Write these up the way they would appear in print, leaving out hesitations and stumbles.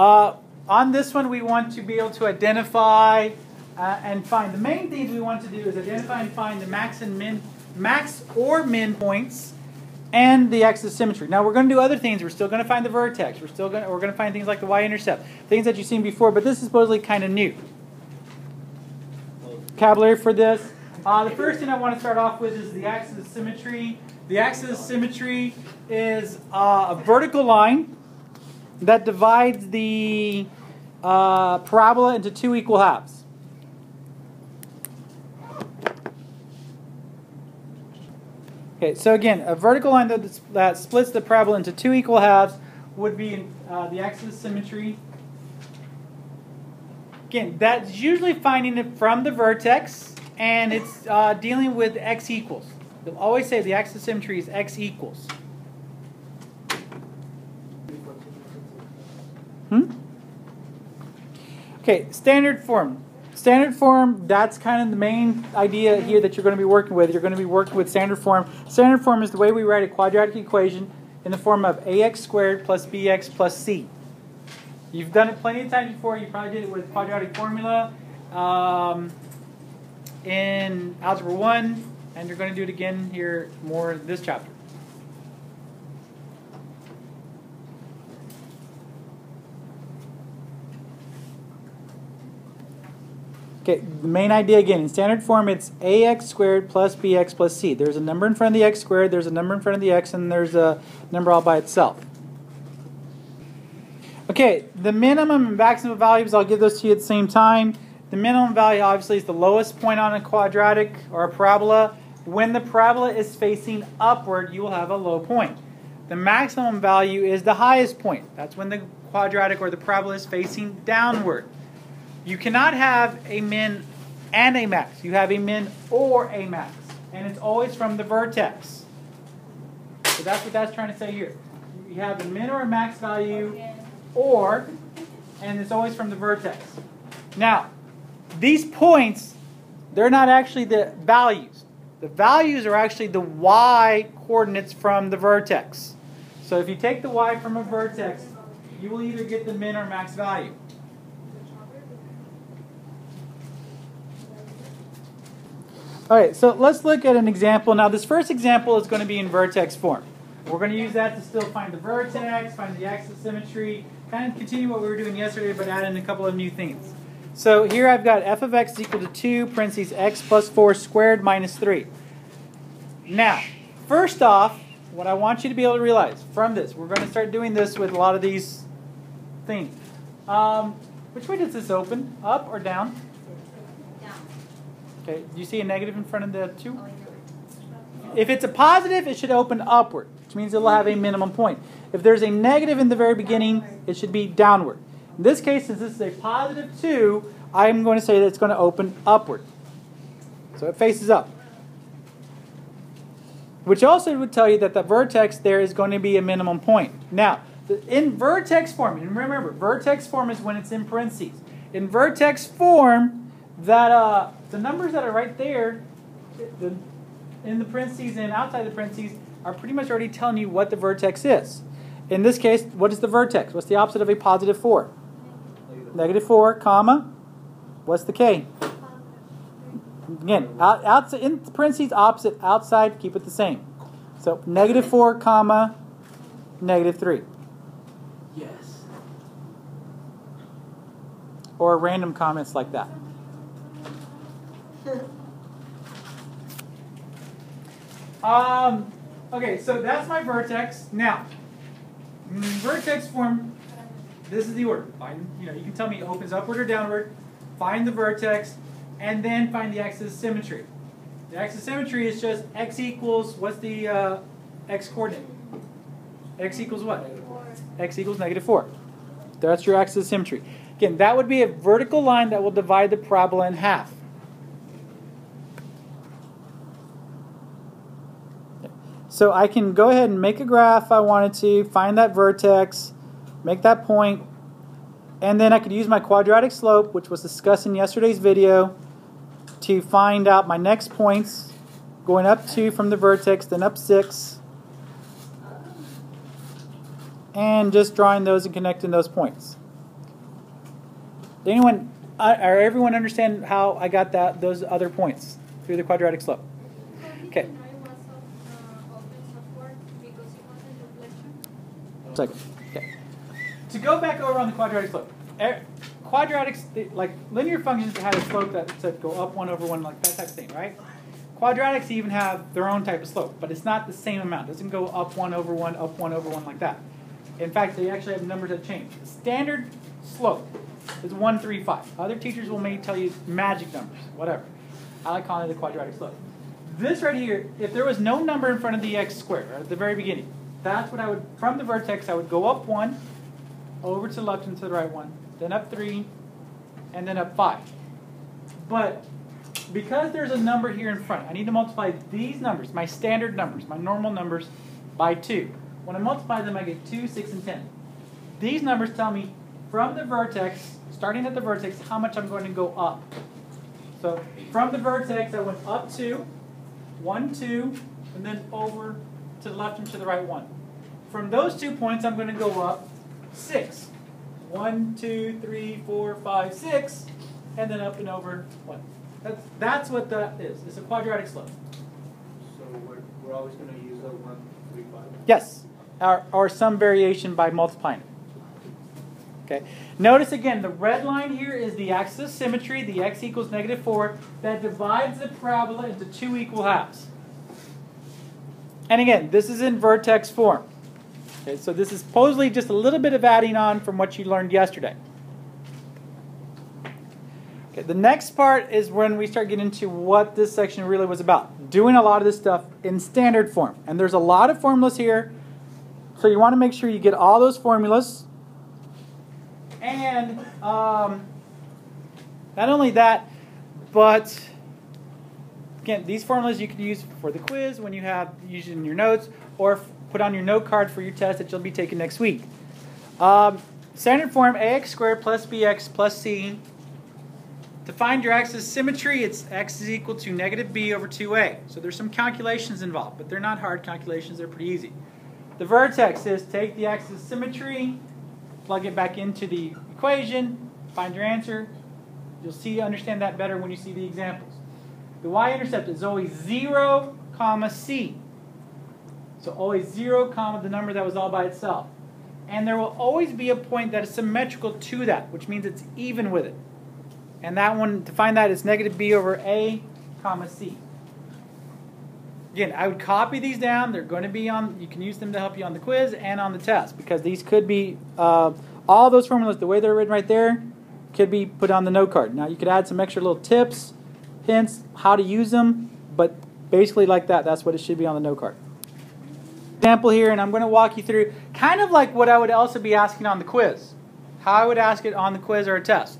On this one, we want to be able to identify and find. The main things we want to do is identify and find the max or min points and the axis of symmetry. Now we're going to do other things. We're still going to find the vertex. We're going to find things like the Y-intercept, things that you've seen before. But this is supposedly kind of new vocabulary for this. The first thing I want to start off with is the axis of symmetry. The axis of symmetry is a vertical line that divides the parabola into two equal halves. Okay, so again, a vertical line that splits the parabola into two equal halves would be the axis of symmetry. Again, that's usually finding it from the vertex, and it's dealing with x equals. They'll always say the axis of symmetry is x equals. Okay, standard form. Standard form, that's kind of the main idea here that you're going to be working with. You're going to be working with standard form. Standard form is the way we write a quadratic equation in the form of ax squared plus bx plus c. You've done it plenty of times before. You probably did it with quadratic formula in Algebra 1, and you're going to do it again here more in this chapter. Okay, the main idea again, in standard form, it's ax squared plus bx plus c. There's a number in front of the x squared, there's a number in front of the x, and there's a number all by itself. Okay, the minimum and maximum values, I'll give those to you at the same time. The minimum value obviously is the lowest point on a quadratic or a parabola. When the parabola is facing upward, you will have a low point. The maximum value is the highest point. That's when the quadratic or the parabola is facing downward. You cannot have a min and a max. You have a min or a max. And it's always from the vertex. So that's what that's trying to say here. You have a min or a max value, or, and it's always from the vertex. Now, these points, they're not actually the values. The values are actually the y coordinates from the vertex. So if you take the y from a vertex, you will either get the min or max value. Alright, so let's look at an example. Now this first example is going to be in vertex form. We're going to use that to still find the vertex, find the axis of symmetry, kind of continue what we were doing yesterday, but add in a couple of new things. So here I've got f of x is equal to 2, parentheses x plus 4 squared minus 3. Now, first off, what I want you to be able to realize from this, we're going to start doing this with a lot of these things. Which way does this open? Up or down? Okay, do you see a negative in front of the 2? If it's a positive, it should open upward, which means it'll have a minimum point. If there's a negative in the very beginning, it should be downward. In this case, since this is a positive 2, I'm going to say that it's going to open upward. So it faces up. Which also would tell you that the vertex there is going to be a minimum point. Now, in vertex form, and remember, vertex form is when it's in parentheses. In vertex form, that the numbers that are right there, in the parentheses and outside the parentheses, are pretty much already telling you what the vertex is. In this case, what is the vertex? What's the opposite of a positive 4? Negative 4, comma. What's the k? Again, outside, in parentheses, opposite, outside, keep it the same. So negative 4, comma, negative 3. Yes. Or random comments like that. Okay, so that's my vertex. Now, in vertex form, this is the order. Find, you can tell me it opens upward or downward. Find the vertex, and then find the axis of symmetry. The axis of symmetry is just x equals, what's the x coordinate? X equals what? X equals negative 4. That's your axis of symmetry. Again, that would be a vertical line that will divide the parabola in half. So I can go ahead and make a graph if I wanted to, find that vertex, make that point, and then I could use my quadratic slope, which was discussed in yesterday's video, to find out my next points, going up 2 from the vertex, then up 6, and just drawing those and connecting those points. Anyone, or everyone understand how I got those other points through the quadratic slope? Okay. Second. Okay. To go back over on the quadratic slope, quadratics, like linear functions had a slope that said go up 1 over 1, like that type of thing, right? Quadratics even have their own type of slope, but it's not the same amount. It doesn't go up 1 over 1, up 1 over 1 like that. In fact, they actually have numbers that change. The standard slope is 1, 3, 5. Other teachers will maybe tell you magic numbers, whatever. I like calling it the quadratic slope. This right here, if there was no number in front of the x squared, right, at the very beginning, that's what I would, from the vertex, I would go up 1, over to the left and to the right 1, then up 3, and then up 5. But because there's a number here in front, I need to multiply these numbers, my standard numbers, my normal numbers, by 2. When I multiply them, I get 2, 6, and 10. These numbers tell me from the vertex, starting at the vertex, how much I'm going to go up. So from the vertex, I went up 2, 1, 2, and then over to the left and to the right 1. From those 2 points, I'm going to go up 6. 1, 2, 3, 4, 5, 6, and then up and over 1. That's what that is. It's a quadratic slope. So we're always going to use a 1, 3, 5? Yes, or some variation by multiplying it. Okay. Notice again, the red line here is the axis of symmetry, the x equals -4, that divides the parabola into 2 equal halves. And again, this is in vertex form. Okay, so this is supposedly just a little bit of adding on from what you learned yesterday. Okay, the next part is when we start getting into what this section really was about. Doing a lot of this stuff in standard form. And there's a lot of formulas here. So you want to make sure you get all those formulas. And not only that, but again, these formulas you can use for the quiz when you have used in your notes, or put on your note card for your test that you'll be taking next week. Standard form, ax squared plus bx plus c. To find your axis of symmetry, it's x is equal to -b over 2a. So there's some calculations involved, but they're not hard calculations. They're pretty easy. The vertex is take the axis of symmetry, plug it back into the equation, find your answer. You'll understand that better when you see the examples. The y-intercept is always 0, c. So always 0, the number that was all by itself. And there will always be a point that is symmetrical to that, which means it's even with it. And that one, to find that, is -b over a, c. Again, I would copy these down. They're going to be on, you can use them to help you on the quiz and on the test, because these could be, all those formulas, the way they're written right there, could be put on the note card. Now, you could add some extra little tips, hints, how to use them, but basically like that, that's what it should be on the note card. Example here, and I'm going to walk you through kind of like what I would also be asking on the quiz. How I would ask it on the quiz or a test.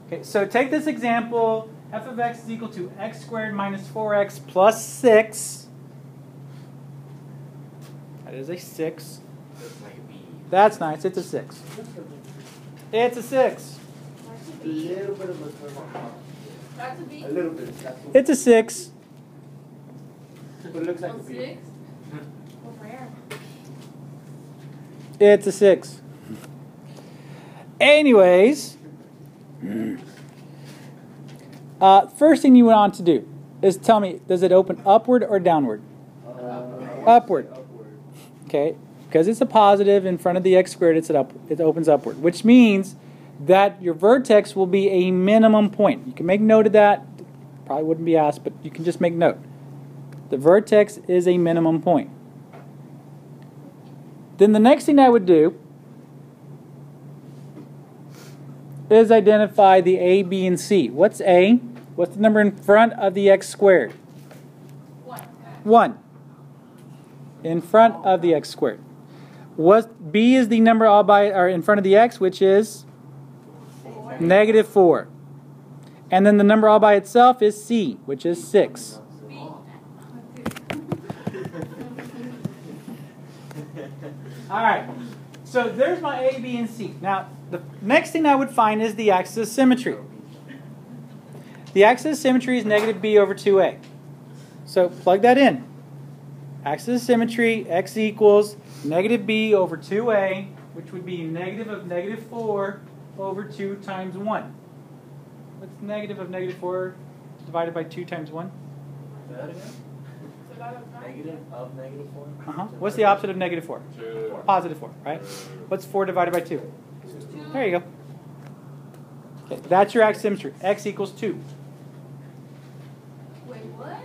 Okay, so take this example, f of x is equal to x squared minus 4x plus 6. That is a 6. That's nice. It's a 6. It's a 6. A little bit of a little bit. It's a 6. But it looks like a B. It's a 6. Anyways, first thing you want to do is tell me, does it open upward or downward? Upward. Okay, because it's a positive in front of the x squared, it opens upward, which means that your vertex will be a minimum point. You can make note of that. Probably wouldn't be asked, but you can just make note. The vertex is a minimum point. Then the next thing I would do is identify the a, b, and c. What's a? What's the number in front of the x squared? 1. In front of the x squared. What b is the number all by or in front of the x, which is -4. And then the number all by itself is c, which is 6. All right. So there's my a, b, and c. Now, the next thing I would find is the axis of symmetry. The axis of symmetry is -b over 2a. So plug that in. Axis of symmetry, x equals -b over 2a, which would be negative of -4 over 2 times 1. What's negative of negative 4 divided by 2 times 1? Negative of negative 4? What's the opposite of negative 4? 2. Positive 4, right? What's 4 divided by 2? There you go. Okay, that's your axis of symmetry. X equals 2. Wait, what?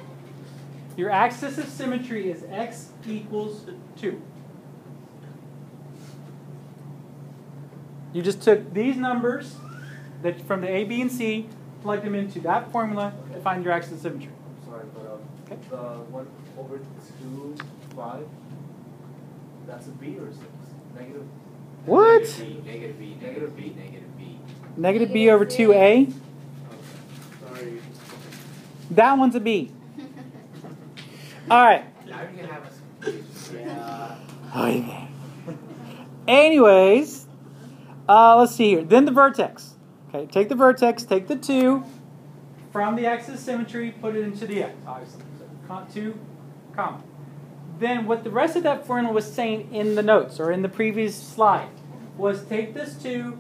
Your axis of symmetry is x equals 2. You just took these numbers that from the A, B, and C, plugged them into that formula to find your axis of symmetry. Sorry, but the 1 over 2, 5, that's a B or 6? Negative. What? Negative B. Negative B. Negative B. Negative B over 2A? Sorry. That one's a B. All right. Now you can have a Yeah. Anyways, let's see here. Then the vertex. Okay, take the vertex, take the 2 from the axis of symmetry, put it into the x, obviously. So 2, comma. Then what the rest of that formula was saying in the notes or in the previous slide was take this 2,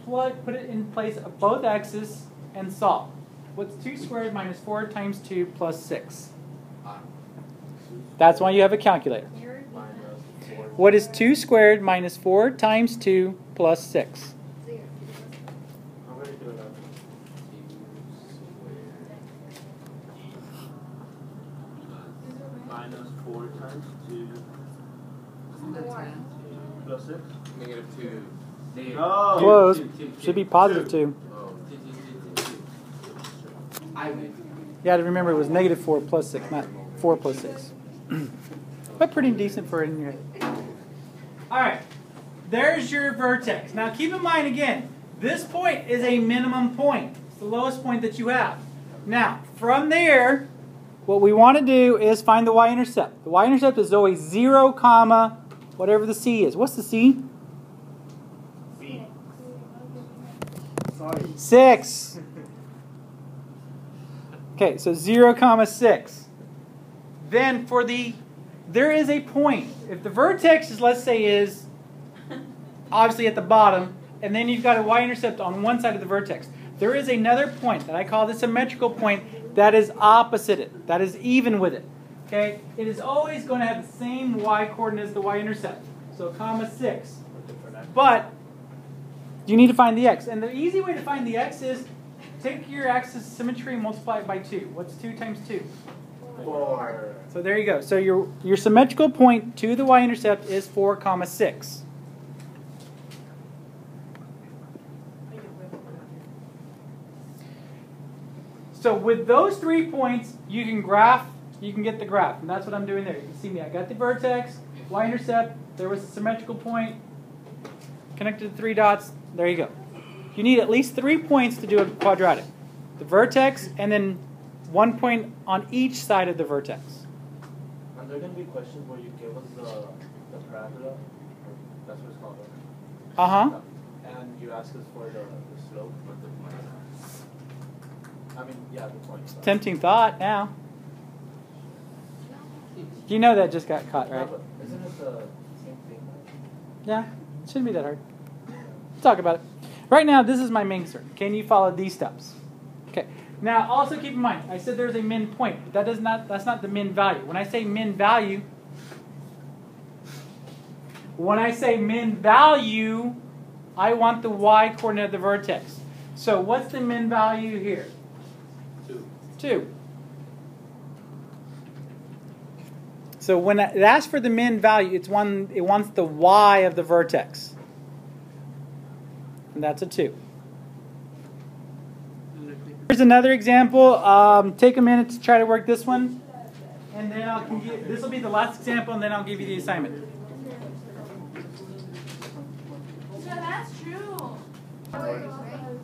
put it in place of both x's, and solve. What's 2 squared minus 4 times 2 plus 6? That's why you have a calculator. What is 2 squared minus 4 times 2 plus 6? I'm going to do it up. Minus 4 times 2 plus 6? Negative 2. Negative. Oh. Close. Two. Should be positive 2. Oh, I win. You got to remember it was negative 4 plus 6, not 4 plus 6. But pretty decent for it in your head. All right. There's your vertex. Now keep in mind again, this point is a minimum point. It's the lowest point that you have. Now, from there, what we want to do is find the y-intercept. The y-intercept is always 0, comma, whatever the c is. What's the c? B. Sorry. 6. Okay, so 0, comma 6. Then for there is a point. If the vertex is, let's say, is obviously at the bottom, and then you've got a y-intercept on one side of the vertex, there is another point that I call the symmetrical point that is opposite it, that is even with it. Okay, it is always going to have the same y-coordinate as the y-intercept, so comma 6. But you need to find the x, and the easy way to find the x is take your axis of symmetry and multiply it by 2. What's 2 times 2? 4. So there you go. So your symmetrical point to the y-intercept is 4, comma 6. So with those 3 points, you can get the graph. And that's what I'm doing there. You can see me. I got the vertex, y-intercept, there was a symmetrical point, connected to 3 dots. There you go. You need at least 3 points to do a quadratic. The vertex, and then 1 point on each side of the vertex. And there are going to be questions where you give us the parabola, that's what it's called. Uh-huh. And you ask us for the slope of the point. I mean, yeah, the point. Tempting thought now. You know that just got caught, right? Yeah, but isn't it the same thing? Yeah, it shouldn't be that hard. We'll talk about it. Right now, this is my main concern. Can you follow these steps? Okay. Now, also keep in mind, I said there's a min point, but that's not the min value. When I say min value, I want the y-coordinate of the vertex. So what's the min value here? 2. So when it asks for the min value, it wants the y of the vertex. And that's a 2. Here's another example. Take a minute to try to work this one. And then this will be the last example, and then I'll give you the assignment. So that's true.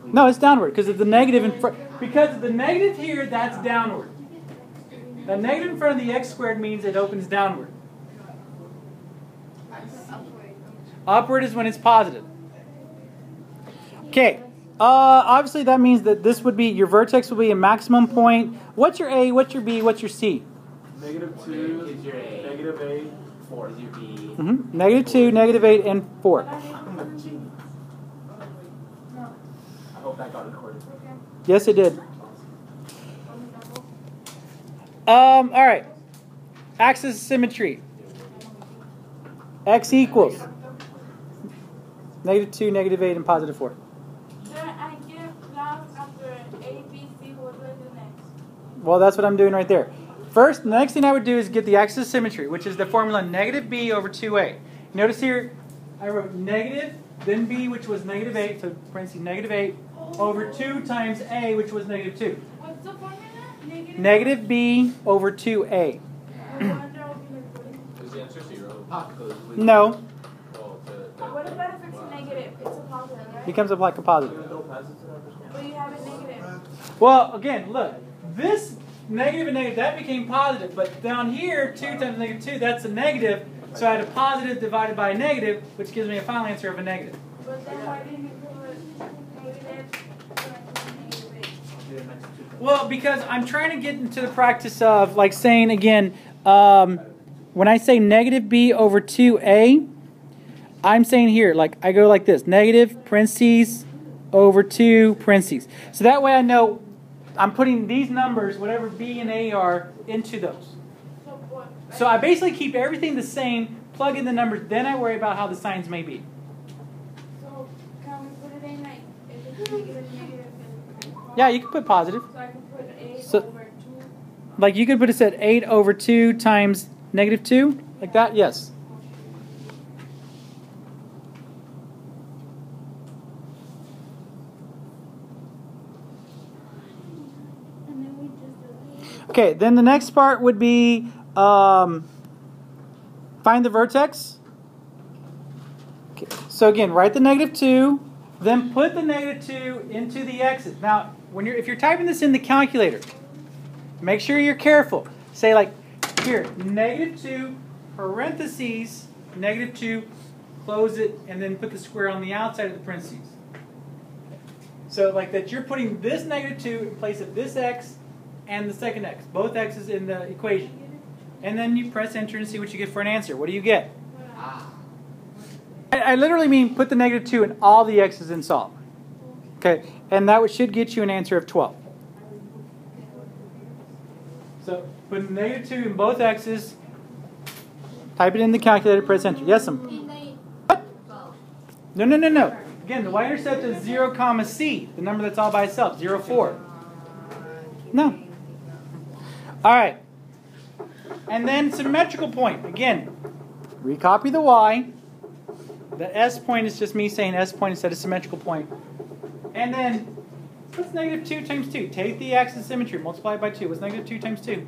No, it's downward because of the negative in front. Because of the negative here, that's downward. The negative in front of the x squared means it opens downward. Upward is when it's positive. Okay. Obviously, that means that this would be, your vertex will be a maximum point. What's your A? What's your B? What's your C? Negative 2 is your A. Negative 8, 4 is your B. Negative 2, negative 8, and 4. that got recorded. Yes, it did. All right. Axis of symmetry. X equals -2, -8, and +4. I get lost after A, B, C. What do I do next? Well, that's what I'm doing right there. First, the next thing I would do is get the axis of symmetry, which is the formula -b over 2a. Notice here, I wrote negative, then b, which was -8, so parentheses -8, over 2 times a, which was -2. What's the formula? Negative b over 2a. Is the answer 0? No, What about if it's negative? It's a positive, right? becomes like a positive. But you have it negative. Well, again, look, this negative and negative, that became positive, but down here, 2 times -2, that's a negative, so I had a positive divided by a negative, which gives me a final answer of a negative. But then why didn't you put negative? Well, because I'm trying to get into the practice of, like, saying, again, when I say negative b over 2a, I'm saying here, like, I go like this, negative parentheses over 2 parentheses. So that way I know I'm putting these numbers, whatever b and a are, into those. So I basically keep everything the same, plug in the numbers, then I worry about how the signs may be. So can we put it in like, if it's negative, Yeah, you can put positive. so I can put 8 So- over 2. Like you could put it at 8 over 2 times -2, like that, yes. And then we just do Okay, then the next part would be find the vertex. Okay, so again, write the -2, then put the -2 into the x's. Now, if you're typing this in the calculator, make sure you're careful. Say like here, -2 parentheses -2, close it, and then put the square on the outside of the parentheses. So like that, you're putting this -2 in place of this x and the second x, both x's in the equation. And then you press enter and see what you get for an answer. What do you get? I literally mean put the -2 in all the x's and solve. Okay, and that should get you an answer of 12. So put -2 in both x's, type it in the calculator, press enter. Yes, what? No, no, no, no. Again, the y-intercept is 0, c, the number that's all by itself, 0, 4. No. All right. And then symmetrical point. Again, recopy the y. The s point is just me saying s point instead of symmetrical point. And then, what's -2 times 2? Take the axis of symmetry, multiply it by 2. What's -2 times 2?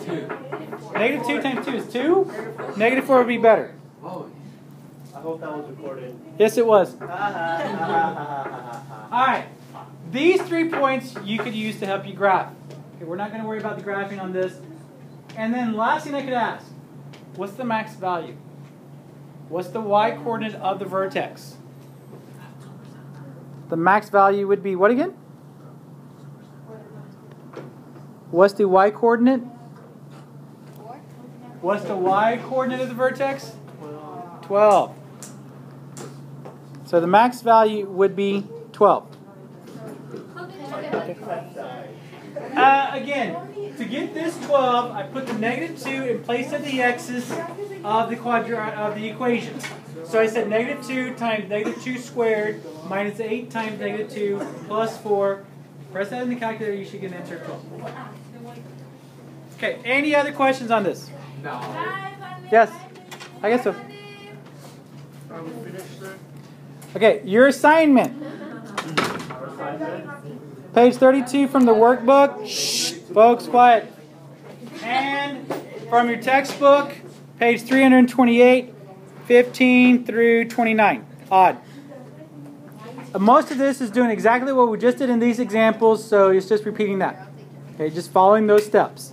2. -2 times 2 is 2? -4 would be better. Oh, I hope that was recorded. Yes, it was. All right. These 3 points you could use to help you graph. Okay, we're not going to worry about the graphing on this. And then last thing I could ask, what's the max value? What's the y-coordinate of the vertex? The max value would be what again? What's the y-coordinate? What's the y-coordinate of the vertex? 12. So the max value would be 12. Again, to get this 12, I put the -2 in place of the x's of the equation. So I said -2 times -2 squared minus 8 times -2 plus 4. Press that in the calculator, you should get an answer of 12. Okay, any other questions on this? no. Yes, I guess so. Are we finished, sir? Okay, your assignment. Page 32 from the workbook. Shh, folks, quiet. And from your textbook, page 328, 15 through 29. Odd. Most of this is doing exactly what we just did in these examples, so it's just repeating that. Okay, just following those steps.